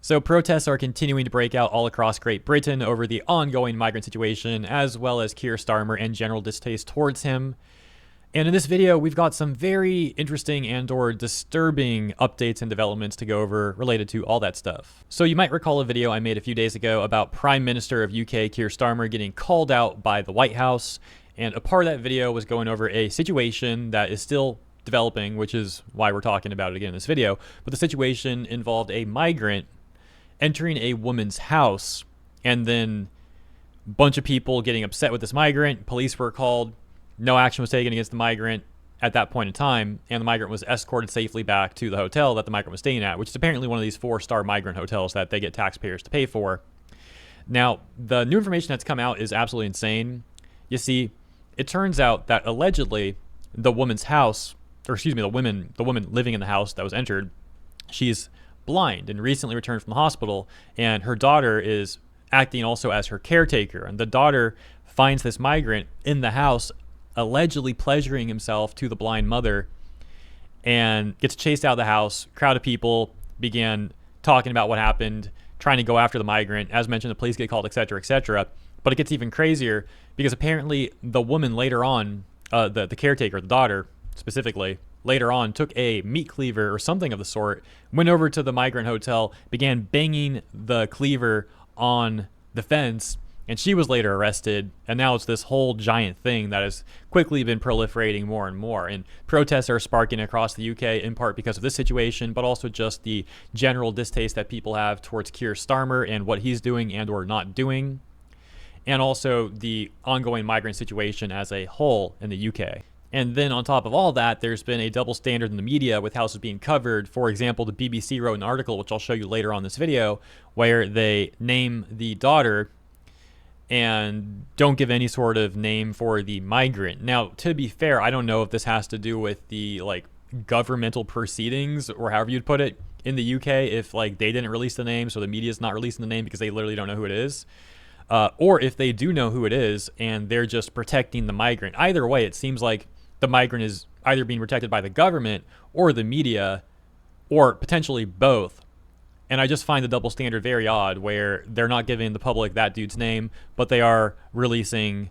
So protests are continuing to break out all across Great Britain over the ongoing migrant situation, as well as Keir Starmer and general distaste towards him. And in this video, we've got some very interesting and or disturbing updates and developments to go over related to all that stuff. So you might recall a video I made a few days ago about Prime Minister of UK Keir Starmer getting called out by the White House. And a part of that video was going over a situation that is still developing, which is why we're talking about it again in this video. But the situation involved a migrant entering a woman's house, and then a bunch of people getting upset with this migrant. Police were called. No action was taken against the migrant at that point in time, and the migrant was escorted safely back to the hotel that the migrant was staying at, which is apparently one of these 4-star migrant hotels that they get taxpayers to pay for. Now, the new information that's come out is absolutely insane. You see, it turns out that allegedly the woman's house, or excuse me, the woman living in the house that was entered, she's blind and recently returned from the hospital, and her daughter is acting also as her caretaker. And the daughter finds this migrant in the house allegedly pleasuring himself to the blind mother and gets chased out of the house. Crowd of people began talking about what happened, trying to go after the migrant. As mentioned, the police get called, etc., etc. But it gets even crazier because apparently the woman later on, the caretaker, the daughter specifically, later on took a meat cleaver or something of the sort, went over to the migrant hotel, began banging the cleaver on the fence, and she was later arrested. And now it's this whole giant thing that has quickly been proliferating more and more. And protests are sparking across the UK in part because of this situation, but also just the general distaste that people have towards Keir Starmer and what he's doing and or not doing. And also the ongoing migrant situation as a whole in the UK. And then on top of all that, there's been a double standard in the media with how this is being covered. For example, the BBC wrote an article, which I'll show you later on in this video, where they name the daughter and don't give any sort of name for the migrant. Now, to be fair, I don't know if this has to do with the governmental proceedings or however you'd put it in the UK, if they didn't release the name, so the media's not releasing the name because they literally don't know who it is. Or if they do know who it is and they're just protecting the migrant. Either way, it seems like the migrant is either being protected by the government or the media, or potentially both. And I just find the double standard very odd, where they're not giving the public that dude's name, but they are releasing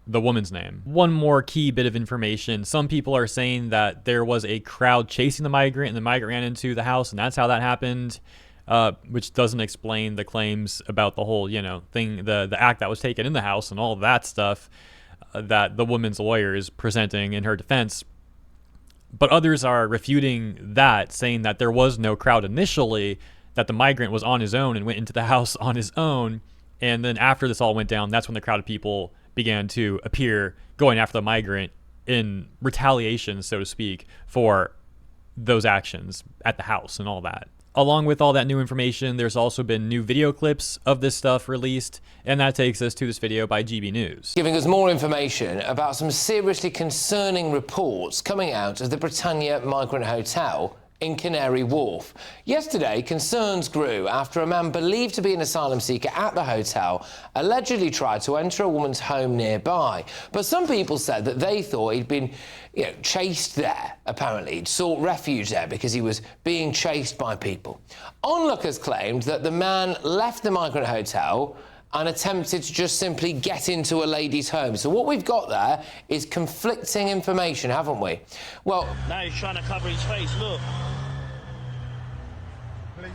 the woman's name. One more key bit of information. Some people are saying that there was a crowd chasing the migrant and the migrant ran into the house, and that's how that happened, which doesn't explain the claims about the whole, thing, the act that was taken in the house and all of that stuff that the woman's lawyer is presenting in her defense. But others are refuting that, saying that there was no crowd initially, that the migrant was on his own and went into the house on his own. And then after this all went down, that's when the crowd of people began to appear, going after the migrant in retaliation, so to speak, for those actions at the house and all that. Along with all that new information, there's also been new video clips of this stuff released, and that takes us to this video by GB News. Giving us more information about some seriously concerning reports coming out of the Britannia Migrant Hotel in Canary Wharf. Yesterday, concerns grew after a man believed to be an asylum seeker at the hotel allegedly tried to enter a woman's home nearby. But some people said that they thought he'd been chased there. Apparently, he'd sought refuge there because he was being chased by people. Onlookers claimed that the man left the migrant hotel and attempted to just simply get into a lady's home. So what we've got there is conflicting information, haven't we? Well, now he's trying to cover his face, look. Please.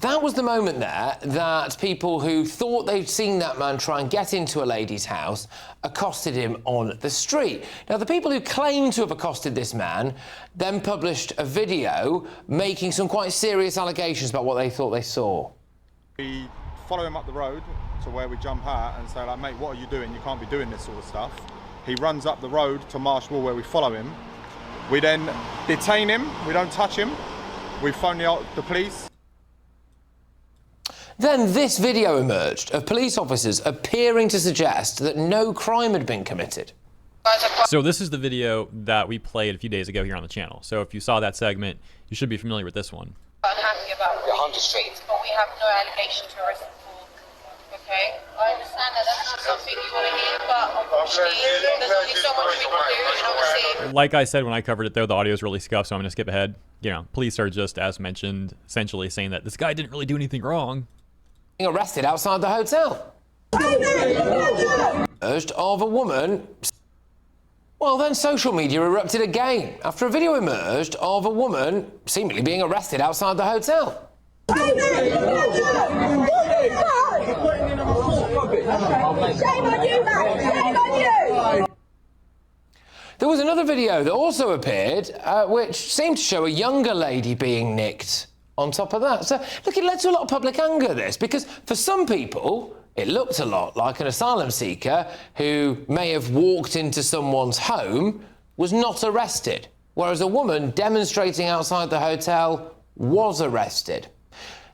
That was the moment there that people who thought they'd seen that man try and get into a lady's house accosted him on the street. Now, the people who claimed to have accosted this man then published a video making some quite serious allegations about what they thought they saw. We follow him up the road to where we jump out and say, mate, what are you doing? You can't be doing this sort of stuff. He runs up the road to Marshall where we follow him. We then detain him. We don't touch him. We phone the police. Then this video emerged of police officers appearing to suggest that no crime had been committed. So this is the video that we played a few days ago here on the channel. So if you saw that segment, you should be familiar with this one. Unhappy about what he did, but we have no allegation to arrest him for. Okay? I understand that that's not something you want to hear, but unfortunately, there's only so much we can do, and obviously... Like I said when I covered it, though, the audio is really scuffed, so I'm going to skip ahead. you know, police are just, as mentioned, essentially saying that this guy didn't really do anything wrong. Being arrested outside the hotel. Urged of a woman. Well, then social media erupted again after a video emerged of a woman seemingly being arrested outside the hotel. Shame on you, man! Shame on you! There was another video that also appeared, which seemed to show a younger lady being nicked on top of that. So, look, it led to a lot of public anger, this, because for some people, it looked a lot like an asylum seeker who may have walked into someone's home was not arrested, whereas a woman demonstrating outside the hotel was arrested.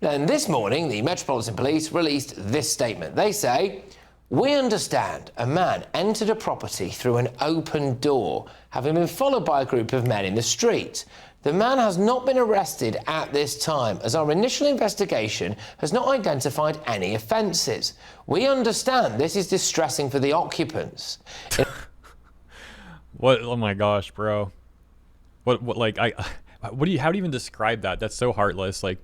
Then this morning, the Metropolitan Police released this statement. They say, "We understand a man entered a property through an open door, having been followed by a group of men in the street. The man has not been arrested at this time, as our initial investigation has not identified any offences. We understand this is distressing for the occupants." What? Oh my gosh, bro. What like, how do you even describe that? That's so heartless. Like,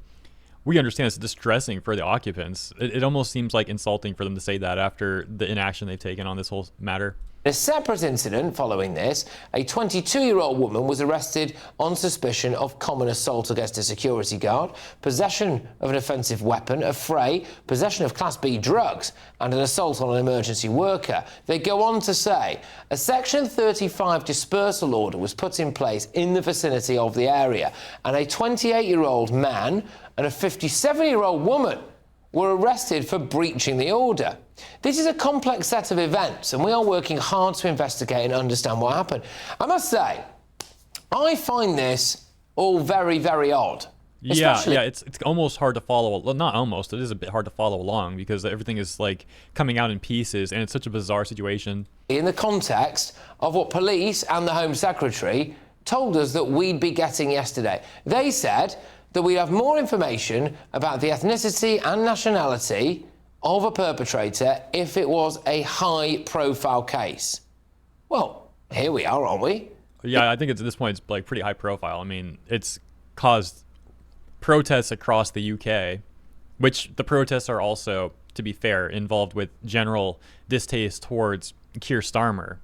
we understand it's distressing for the occupants. It almost seems like insulting for them to say that after the inaction they've taken on this whole matter. In a separate incident following this, a 22-year-old woman was arrested on suspicion of common assault against a security guard, possession of an offensive weapon, a fray, possession of Class B drugs, and an assault on an emergency worker. They go on to say, a Section 35 dispersal order was put in place in the vicinity of the area, and a 28-year-old man and a 57-year-old woman were arrested for breaching the order. This is a complex set of events, and we are working hard to investigate and understand what happened. I must say, I find this all very, very odd. Yeah, it's almost hard to follow. Well, not almost. It is a bit hard to follow along because everything is like coming out in pieces, and it's such a bizarre situation. In the context of what police and the Home Secretary told us that we'd be getting yesterday. They said that we have more information about the ethnicity and nationality of a perpetrator if it was a high-profile case. Well, here we are, aren't we? Yeah, I think at this point it's like pretty high profile. I mean, it's caused protests across the UK, which the protests are also, to be fair, involved with general distaste towards Keir Starmer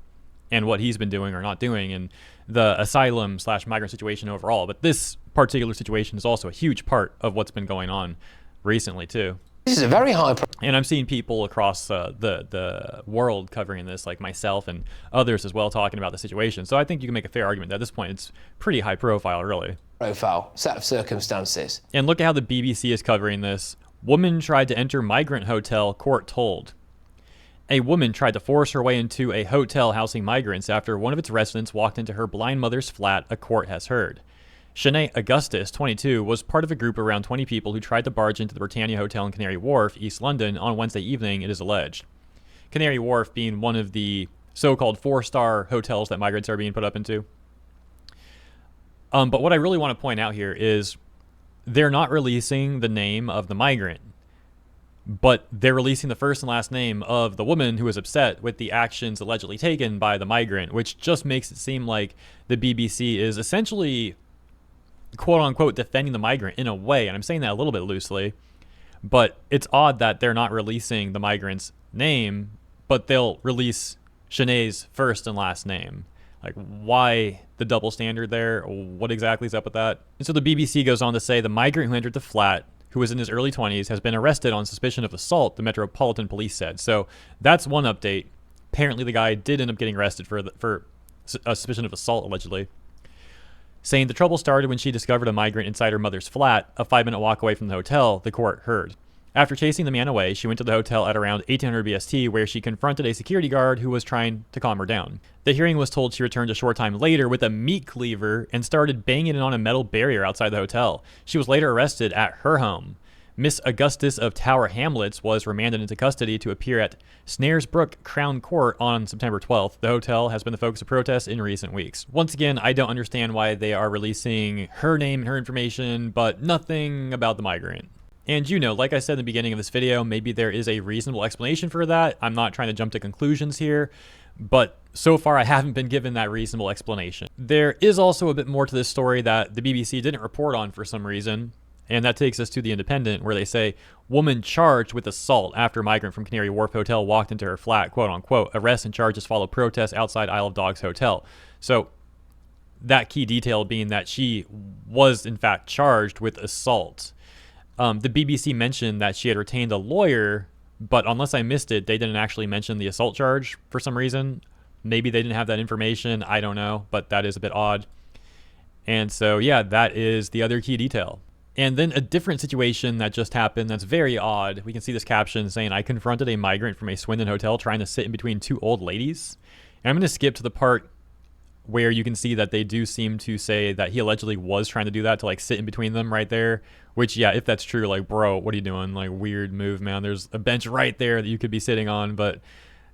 and what he's been doing or not doing and the asylum/migrant situation overall. But this particular situation is also a huge part of what's been going on recently too. This is a very high and I'm seeing people across the world covering this, like myself and others as well, talking about the situation. So I think you can make a fair argument that at this point it's pretty high profile, really. Profile set of circumstances. And look at how the BBC is covering this. Woman tried to enter migrant hotel, court told. A woman tried to force her way into a hotel housing migrants after one of its residents walked into her blind mother's flat, a court has heard. Shanae Augustus, 22, was part of a group of around 20 people who tried to barge into the Britannia Hotel in Canary Wharf, East London, on Wednesday evening, it is alleged. Canary Wharf being one of the so-called 4-star hotels that migrants are being put up into. But what I really want to point out here is they're not releasing the name of the migrant, but they're releasing the first and last name of the woman who was upset with the actions allegedly taken by the migrant, which just makes it seem like the BBC is essentially, quote-unquote, defending the migrant in a way, and I'm saying that a little bit loosely, but it's odd that they're not releasing the migrant's name, but they'll release Shanae's first and last name. Like, why the double standard there? What exactly is up with that? And so the BBC goes on to say the migrant who entered the flat, who was in his early 20s, has been arrested on suspicion of assault, the Metropolitan Police said. So that's one update. Apparently the guy did end up getting arrested for a suspicion of assault, allegedly. Saying the trouble started when she discovered a migrant inside her mother's flat, a 5-minute walk away from the hotel, the court heard. After chasing the man away, she went to the hotel at around 1800 BST, where she confronted a security guard who was trying to calm her down. The hearing was told she returned a short time later with a meat cleaver and started banging it on a metal barrier outside the hotel. She was later arrested at her home. Miss Augustus of Tower Hamlets was remanded into custody to appear at Snaresbrook Crown Court on September 12th. The hotel has been the focus of protests in recent weeks. Once again, I don't understand why they are releasing her name and her information, but nothing about the migrant. And you know, like I said in the beginning of this video, maybe there is a reasonable explanation for that. I'm not trying to jump to conclusions here, But so far, I haven't been given that reasonable explanation. There is also a bit more to this story that the BBC didn't report on for some reason. And that takes us to The Independent, where they say, woman charged with assault after migrant from Canary Wharf Hotel walked into her flat, quote unquote. Arrests and charges follow protests outside Isle of Dogs Hotel. So that key detail being that she was in fact charged with assault. The BBC mentioned that she had retained a lawyer, but unless I missed it, they didn't actually mention the assault charge for some reason. Maybe they didn't have that information. I don't know, but that is a bit odd. And so, yeah, that is the other key detail. And then a different situation that just happened that's very odd. We can see this caption saying, I confronted a migrant from a Swindon hotel trying to sit in between two old ladies. And I'm going to skip to the part where you can see that they do seem to say that he allegedly was trying to do that, to like sit in between them right there. Which, yeah, if that's true, like, bro, what are you doing? Like, weird move, man. There's a bench right there that you could be sitting on. But,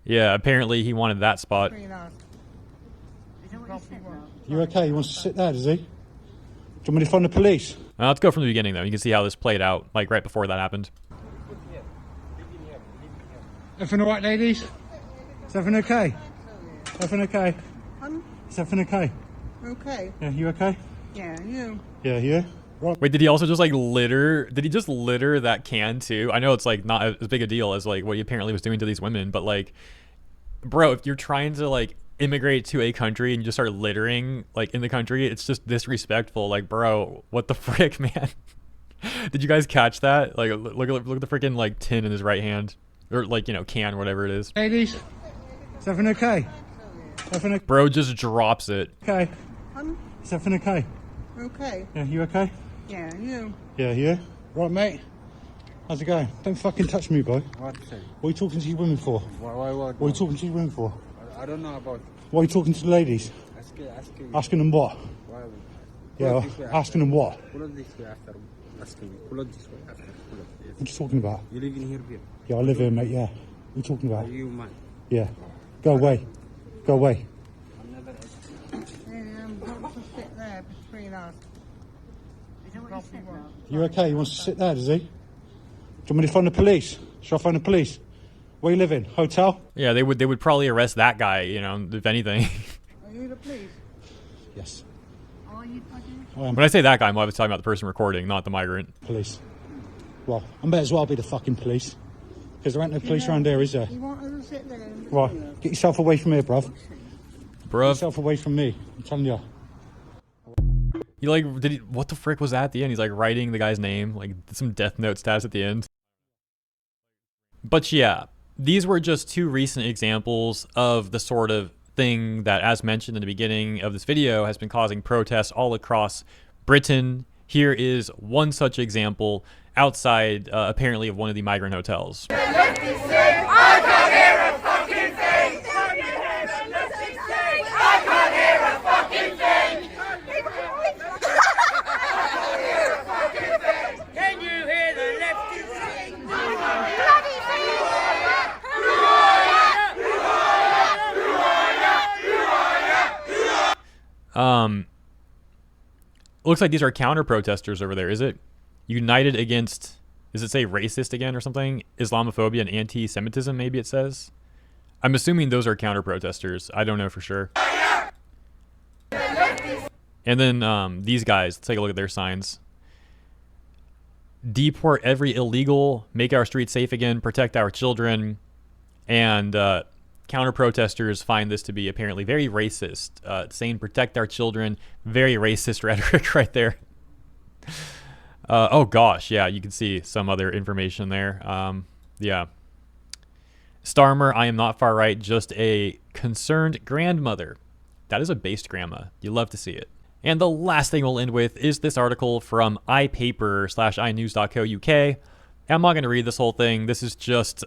yeah, apparently he wanted that spot. You okay? You want to sit there, does he? Do you want me to phone the police? Let's go from the beginning, though. You can see how this played out, like, right before that happened. Everything all right, ladies? Is everything okay? Everything okay? Is everything okay? Okay. Yeah, you okay? Yeah, you. Yeah, you? Right. Wait, did he also just, like, litter? Did he just litter that can, too? I know it's, like, not as big a deal as, like, what he apparently was doing to these women, but, like, bro, if you're trying to, like, immigrate to a country and you just start littering, like, in the country, it's just disrespectful. Like, bro, what the frick, man? Did you guys catch that? Like, look at the freaking, like, tin in his right hand. Or, like, you know, can, whatever it is. Ladies, is everything okay? Everything Bro just drops it. okay? Is everything okay? Okay. Yeah, you okay? Yeah, you. Yeah, you? Right, mate? How's it going? Don't fucking touch me, boy. What? What are you talking to you women for? Why? What are you talking to you women for? I don't know about. Why are you talking to the ladies? Asking. Asking them what? Why? Yeah, asking them what? Pull on this way after asking. Pull on this way after. Pull on. Yes. What are you talking about? You live in here, Bill? Yeah, I live here, mate, yeah. What are you talking about? Are you man? Yeah. Go away. Go away. I'm never. Want to sit there between us. You okay? You want to sit there, does he? Do you want me to phone the police? Shall I phone the police? Where you living? Hotel? Yeah, they would probably arrest that guy, you know, if anything. Are you the police? Yes. Are you When I say that guy, I'm obviously talking about the person recording, not the migrant. Police. Well, I may as well be the fucking police. Because there ain't no police around here, is there? You want her to sit there? Right, get yourself away from here, bruv. Get Bruv. yourself away from me. I'm telling you. He like, what the frick was that at the end? He's like writing the guy's name, like some Death Note stats at the end. But yeah, these were just two recent examples of the sort of thing that, as mentioned in the beginning of this video, has been causing protests all across Britain. Here is one such example outside, apparently, of one of the migrant hotels. Looks like these are counter protesters over there. Is it united against, does it say racist again or something? Islamophobia and anti-Semitism, maybe it says. I'm assuming those are counter protesters. I don't know for sure. And then these guys, let's take a look at their signs. Deport every illegal, make our streets safe again, protect our children. And counter-protesters find this to be apparently very racist. Saying protect our children, very racist rhetoric right there. Oh gosh, yeah, you can see some other information there. Yeah. Starmer, I am not far right, just a concerned grandmother. That is a based grandma. You love to see it. And the last thing we'll end with is this article from ipaper/inews.co.uk. I'm not going to read this whole thing. This is just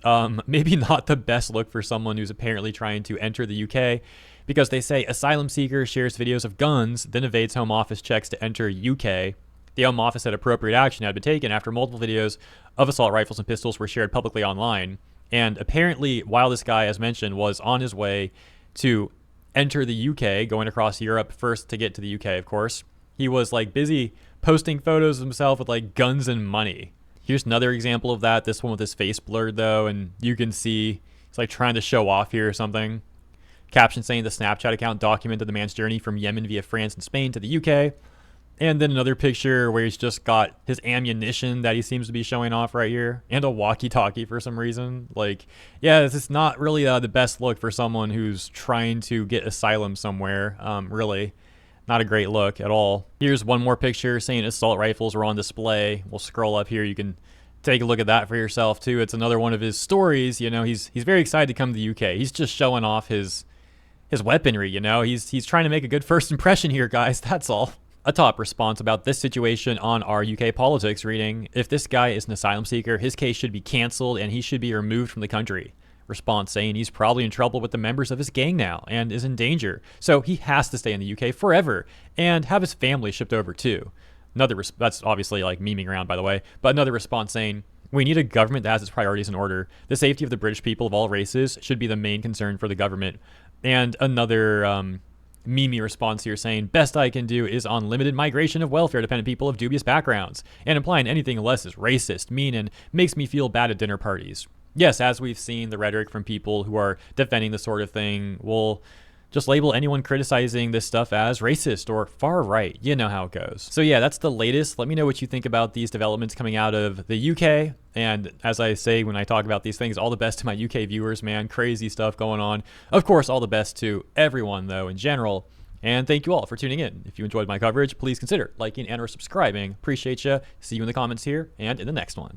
maybe not the best look for someone who's apparently trying to enter the UK, because they say asylum seeker shares videos of guns, then evades Home Office checks to enter UK. The Home Office said appropriate action had been taken after multiple videos of assault rifles and pistols were shared publicly online. And apparently, while this guy, as mentioned, was on his way to enter the UK, going across Europe first to get to the UK, of course, he was like busy posting photos of himself with like guns and money. Here's another example of that. This one with his face blurred though, and you can see he's like trying to show off here or something. Caption saying the Snapchat account documented the man's journey from Yemen via France and Spain to the UK. And then another picture where he's just got his ammunition that he seems to be showing off right here, and a walkie-talkie for some reason. Like, yeah, this is not really the best look for someone who's trying to get asylum somewhere. Really, not a great look at all. Here's one more picture saying assault rifles were on display. We'll scroll up here. You can take a look at that for yourself too. It's another one of his stories. You know, he's very excited to come to the UK. He's just showing off his weaponry. You know, he's trying to make a good first impression here, guys. That's all. A top response about this situation on our UK politics reading, if this guy is an asylum seeker, his case should be cancelled and he should be removed from the country. Response saying he's probably in trouble with the members of his gang now and is in danger. So he has to stay in the UK forever and have his family shipped over too. That's obviously like memeing around, by the way, but another response saying, we need a government that has its priorities in order. The safety of the British people of all races should be the main concern for the government. And another Mimi response here saying, best I can do is unlimited migration of welfare-dependent people of dubious backgrounds, and implying anything less is racist, mean, and makes me feel bad at dinner parties. Yes, as we've seen the rhetoric from people who are defending this sort of thing will just label anyone criticizing this stuff as racist or far right. You know how it goes. So yeah, that's the latest. Let me know what you think about these developments coming out of the UK. And as I say when I talk about these things, all the best to my UK viewers, man. Crazy stuff going on. Of course, all the best to everyone, though, in general. And thank you all for tuning in. If you enjoyed my coverage, please consider liking and or subscribing. Appreciate you. See you in the comments here and in the next one.